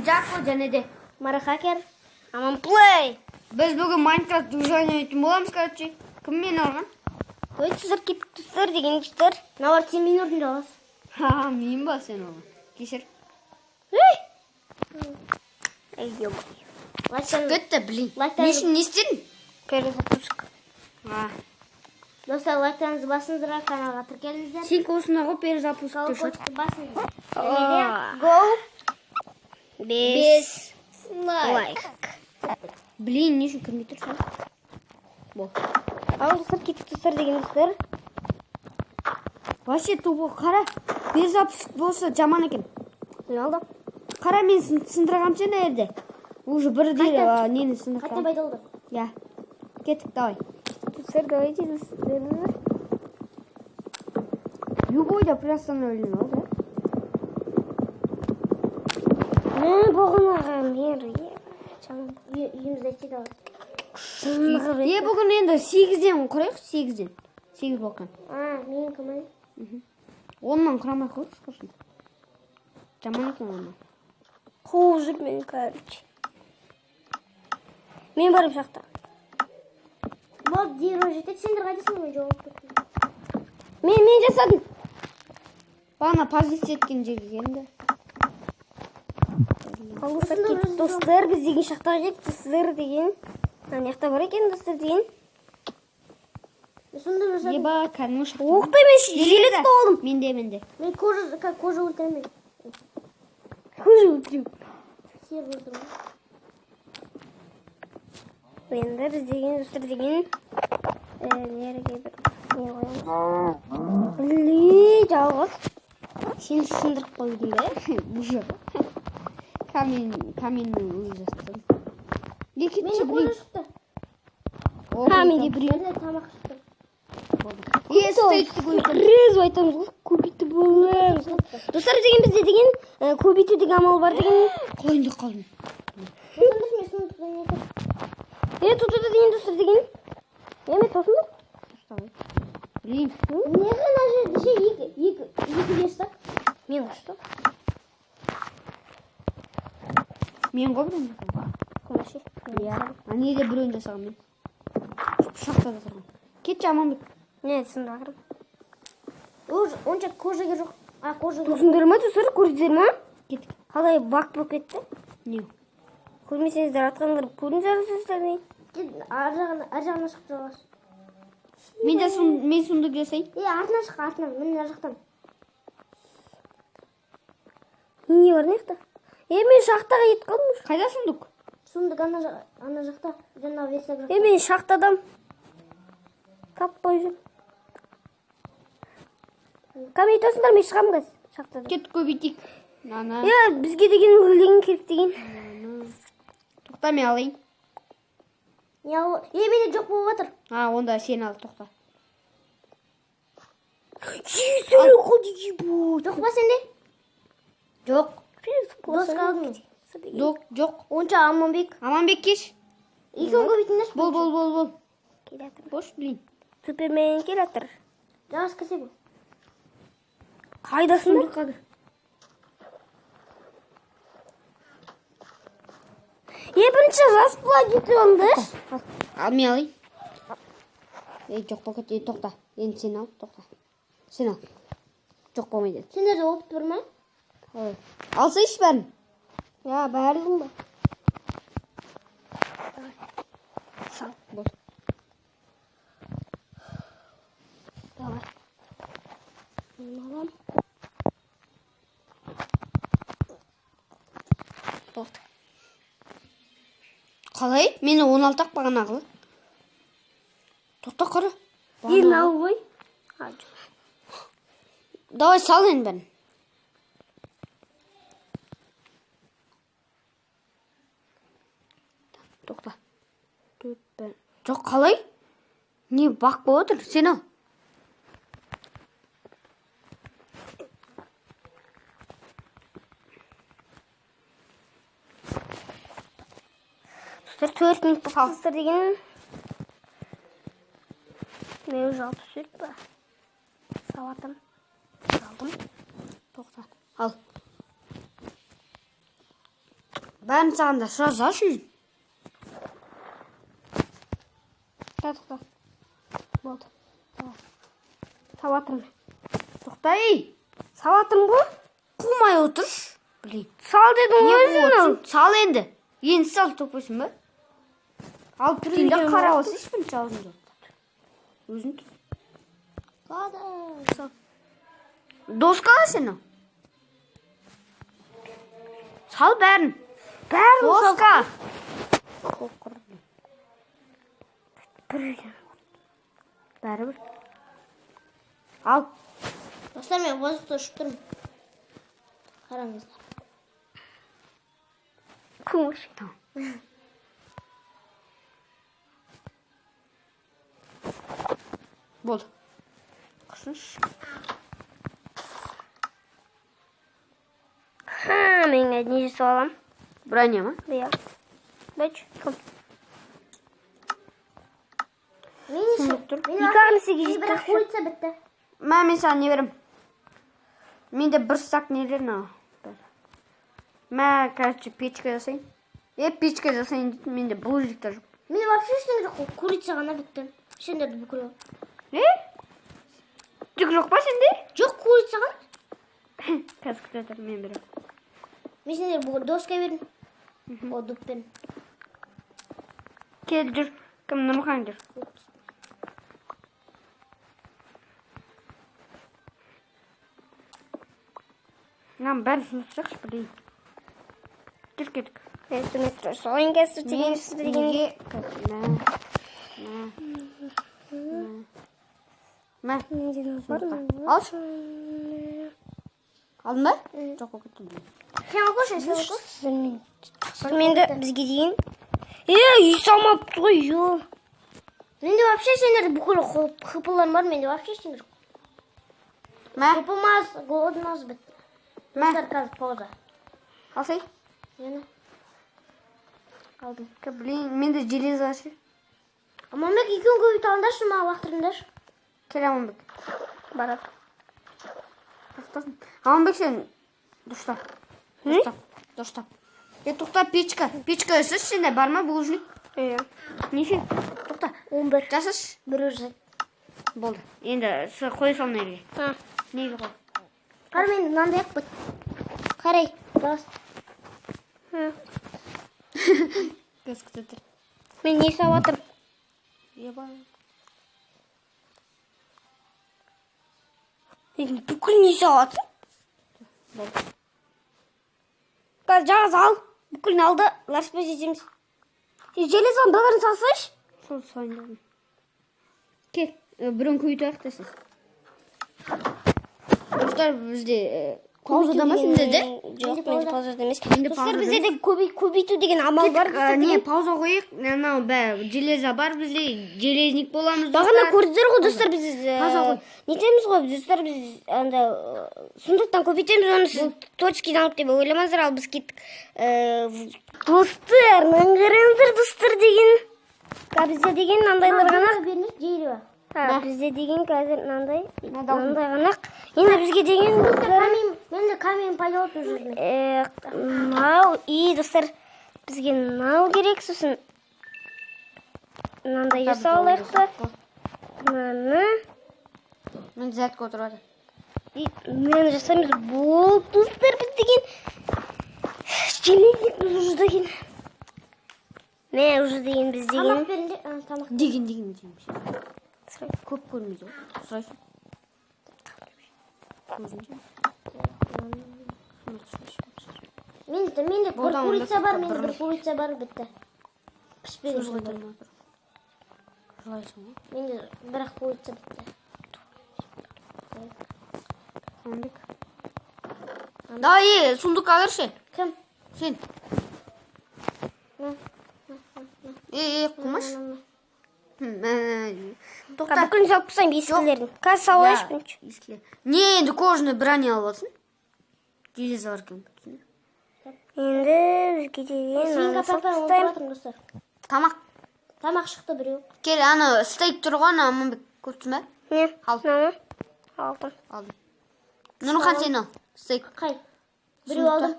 Жако және де Марахакер. Аман плей. біз бүгін Майнкрафт ойнайтын боламыз, короче. Кім мені алған? Ой, түсір кеттік түсір деген күштер. Навар сен мен орын жалғыз. Ха, мен ба сен алған? Кешір. Эй, ёб. Кетті, блин. Лайктан- Не үшін не істедің? Перезапуск. Достар, лайктарыңызды басыңыздар, каналға тіркеліңіздер. Сен осында ғой перезапуск деп шот. Колокольчикті басыңыздар. Және де go 5 лайк. Блин, не үшін кірмей тұрсың? Бол. Ал достар, кеттік достар деген достар. Вообще тупо қара. Перезапуск болса жаман екен. Не алды? Қара, мен сындырғам сен әйелде. Уже бір де нені Қайтын сындырғам. байдалды. Я. Кеттік, давай. Достар, давайте достар. Любой да приостановлен ол, да? Не боғынаға мері. Үйімізді айтты да. Бүгін енді 8-ден құрайық, 8-ден. 8 болған. Мен кімай? 10-нан құрамай қойып шықырсын. Жаман екен оннан. Қуып жүр мен, короче. Мен барып шақта. Бол, дереу жетеді, сендер қайдасың ғой жауап берді. Мен жасадым. Бағана позиция еткен жерге келді. Достар, кеттік достар, біз деген шақтаға кеттік достар деген. Аяқта бар екен достар деген. Сонда жасадым. Еба, кәдімгі Оқтай мен желесі болдым. Менде. Мен кожа өлтірмей. Кожа өлтірмей. Сер өлтірмей. Енді біз деген достар деген. Нереге бір не қоямыз. Білі, жалғыз. Сен сындырып қойдың да? Бұжы. Каменнің өзі жастым. Менде кожа шықты. Менде Менде тамақ шықты. Стейтті көйтім. Резу айтамыз ғой, көбейті боламыз. Достар деген бізде деген көбейту деген амал бар деген. Қойынды қалдым. Тұтыды деген достар деген. Еме тосынды? Блин. Не ғана жерде екі десті? Мен ұшты. Мен ғой бірін Көмеші. Неде бірін жасаған мен. Шақта жасаған. Кетші Аманбек. Не, түсінді ақырым. Онша кожаға жоқ. Кожаға. Тосыңдар ма, достар, көрдіңдер ма? Кеттік. Қалай бақ болып кетті? Не? Көрмесеңіздер атқандар көрдіңіздер сөздер не? Ар жағына шық жалғаш. Мен сұмдық жасайын. Артына шық, артына. Мен ар жақтан. Не бар не жақта? Мен шақтаға ет қалдым. Қайда сұмдық? Сұмдық ана жақта. Жаңа версия жақта. Мен шақтадам. Таппай жүр. Қамей тосыңдар, мен шығам қыз. Шақтадам. Кет көбейтейік. Бізге деген үрлеген керек деген. Тоқта, мен алайын. Менде жоқ болып отыр. Онда сен ал, тоқта. Есірі қолды ебу. Жоқ па сенде? Жоқ. Дос қалдың. Жоқ. Онша Аманбек. Аманбек кеш. Екеуін көбейтіңдер. Бол. Келатыр. Бош, блин. Супермен келатыр. Жас кесе бұл. Қайдасың ба? Бірінші жас бұла кетіп алды. Ал, мен алайын. Жоқ болып кетті, тоқта. Енді сен ал, тоқта. Сен ал. Жоқ болмайды. Сендерде опыт бар ма? Алсайшы бәрін. Бәрін ба? Сал, бол. Давай. Алам. Болды. Қалай? Мені 16-ақ баған ағылы. Тоқта қара. Ал ғой. Давай сал енді бәрін. Тоқта. Жоқ, қалай? Не бақ болып отыр? Сен ал. Достар 4 минут достар деген. Мен жалпы сөйт па? Салатым. Алдым. Тоқта. Ал. Бәрін саған да сразу ашын. Тоқта. Болды. Сауатырмын. Тоқта, ей. Сауатырмын ғой? Қумай отыр. Блин. Сал дедің Не өзің ал. қуатсың? Сал енді. Енді сал тоқпайсың ба? Ал түрінде қара осы ешпін салдың жоқ. Өзің тұр. Сал. Доска сені. Сал бәрін. Бәрін Доска. Бәрі бір. Ал. Достар, мен воздухта ұшып тұрмын. Қараңыздар. Күміш. Болды. Қысыншы. Мен не жасап алам? Броня ма? Иә. Бәч, кім? Екі ағынысы бірақ қойса бітті. Мен саған не берем? Менде бір стак нелер на. Мен, короче, печка жасайын. Печка жасайын дейтін, менде булыжықтар жоқ. Менде вообще ештеңе жоқ қой. Курица ғана бітті. Сендерді бүкіл. Түк жоқ па сенде? Жоқ, курица ғана. Қазір күтеді, мен берем. Мен сендер бұл доска берін. О, дуп берін. Кел жүр. Кім Нұрхан жүр. Нам бәрі сынықшақшы білейін. Жүр кетік. Мен түметті солайын кәсті деген сізді дегенге. Мә. Алшы. Алдың ба? Жоқ оқыттым. Сен алғыш, сен алғыш. Менді бізге дейін. Үй салмапты ғой, ё. Менде вообще сендерді бүкіл қыпыларым бар, менде вообще сендер. Мә. Қыпылмаз, голодмаз бітті. Достар қазір пауза. Алсай. Нені? Алдым. Блин, менде железо ашы. Аманбек екеуін көбейт алындаршы, маған лақтырыңдаршы. Кел Аманбек. Барады. Аманбек сен дұрыстап. Дұрыстап. Тоқта, печка. Печка өсіш сенде бар ма булыжник? Неше? Тоқта. 11. Жасаш. Бір өзі. Болды. Енді қой сал неге. Неге қой? Қар мен мынандай ақ бұт. Қарай. Бас. Көз күтетір. Мен не сап атырым? Еба. Бүкіл не сап атырым? Болды. Қазір жағыз ал. Бүкілін алды. Ларспыз етеміз. Железон бәрін салсайш? Сол сайындадым. Кел. Бірін көйті ақтасыз. Достар, бізде паузада ма сенде де? Жоқ, менде паузада емес. Менде Достар, паузада бізде де көбейту деген амал бар. Не, пауза қойық. Анау бәрі железа бар бізде. Железник боламыз. Бағана көрдіңдер ғой, достар, біз қой. нетеміз ғой, достар, біз сондықтан көбейтеміз, оны сіз точкиден алып деп ойламаңыздар, ал біз кеттік. Достар, қараңыздар, достар деген. Бізде деген мынандайлар ғана. Бізде деген қазір мынандай ғана. Енді бізге деген мен де камень пайдаланып жүрмін. Мынау, достар, бізге мынау керек, сосын мынандай жасау лайықты. Мынаны Мен зәтке отырады. мен жасаймыз. Бұл достар, біз деген железник біз уже деген. Не, уже деген біз деген. Тамақ берінде, тамақ. Деген. Көп көрмейді. Сұрайсың. Менде бір курица бар, менде бір курица бар, бітті. Пішпеді жылдар. Жылайсың ғой. Менде бір курица бітті. Аманбек. Да, сундук алыршы. Кім? Сен. Қумаш. Тоқта. Бүкіл салып қысайым ескілерін. Қазір салайш бұншы. Не, енді кожны броня аласың. Железо бар екен. Енді бізге деген сен капақтан отыратың достар. Тамақ. Тамақ шықты біреу. Кел, аны стейк тұрған Аманбек көрсің бе? Не? Ал. Алдым. Алдым. Нұрхан сен ал. Стейк. Қай? Біреу алдым.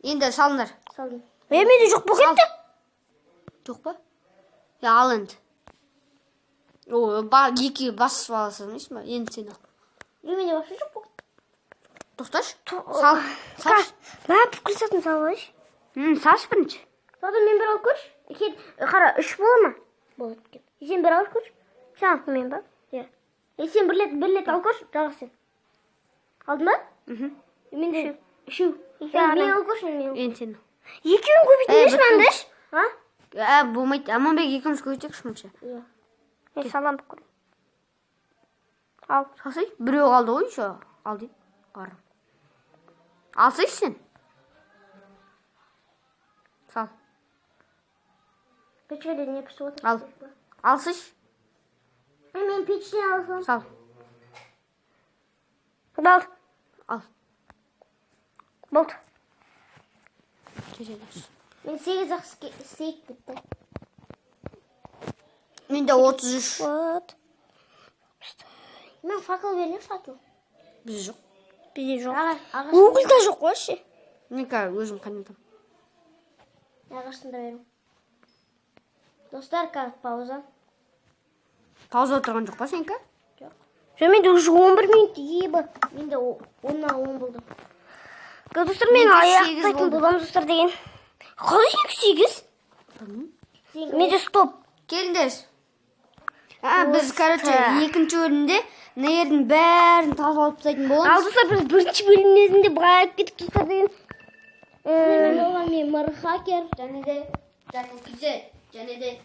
Енді салыңдар. Салдым. Менде жоқ болып кетті. Жоқ па? Я ал енді. О, екі бас баласы дейсің ба? Енді сен ал. Менде вообще жоқ болып кетті. Тоқташы. Сал. Мен бүкіл сатын салайыншы. Саш бірінші. Содан мен бір алып көрші. Қара, 3 бола ма? Болады екен. Сен бір алып көрші. Сен мен ба? Иә. Сен бір лет алып көрші, жалғыз сен. Алдың ба? Мен де 3. Мен алып көрші, мен. Енді сен. Екеуін көбейтіңдеші мандаш? А? Болмайды. Аманбек екеуміз көбейтекші мұнша. Иә. Мен салам бүкіл. Ал. Салсай, біреу қалды ғой еще. Ал дейін. Қарым. Алсайшы сен. Сал. Печеде не пісіп отыр. Ал. Алсайшы. Мен печтен алсам. Сал. Ал. Ал. Болды. Мен 8-ақ істейік бітті. Менде 33. Вот. Мен факел берейін, факел. Бізде жоқ. Бізде жоқ. Угілда жоқ қой ше. Мен қазір өзім қайнатам. Ағашында берем. Достар, қазір пауза. Пауза отырған жоқ па сенікі? Жоқ. Менде уже 11 минут ебі. Менде 10 болды. Достар, мен аяқтайтын боламыз достар деген. Қалай 8? Менде стоп. Келіңдер. Біз, короче, екінші бөлімде нердің бәрін тазалап тастайтын боламыз. Ал достар, біз бірінші бөлімнің өзінде байып кетіп достар деген. Мен Мархакер. Және де.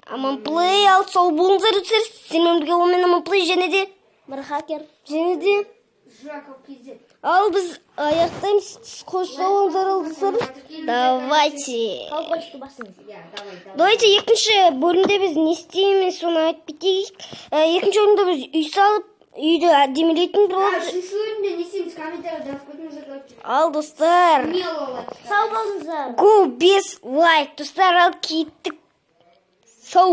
Аманплей ал сол болыңыздар өтсер. Сенің бірге олмен Аманплей және де. Мархакер. Және де. Ал біз аяқтаймыз. Қош болыңыздар ал достар. Давайте. Давайте екінші бөлімде біз не істейміз, соны айтып кетейік. Екінші бөлімде біз үй салып, үйді әдемілейтін боламыз. Үшінші бөлімде не істейміз, комментария жазып қойыңыздар. Ал достар. Сау болыңыздар. Go без лайк. Достар, ал кеттік. Сау.